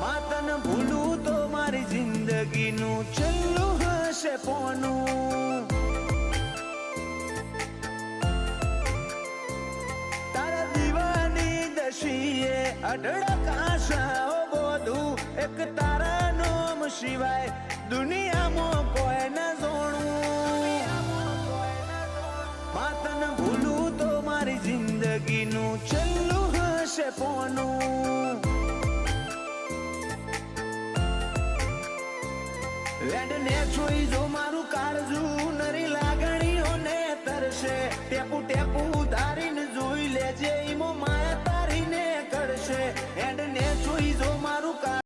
તન ભૂલું તો મારી જિંદગીનું છેલ્લું હશે પોનું તારા દીવાની દશીએ અઢળકાશાઓ બોધું એક તારા નામ સિવાય દુનિયામાં કોઈ ન જોણું તન ભૂલું તો મારી જિંદગીનું છેલ્લું હશે પોનું વેડને જોઈ જો મારું કાળજું નરી લાગણીઓને તરશે ટેપુ ટેપુ ધારીને જોઈ લેજે ઈમો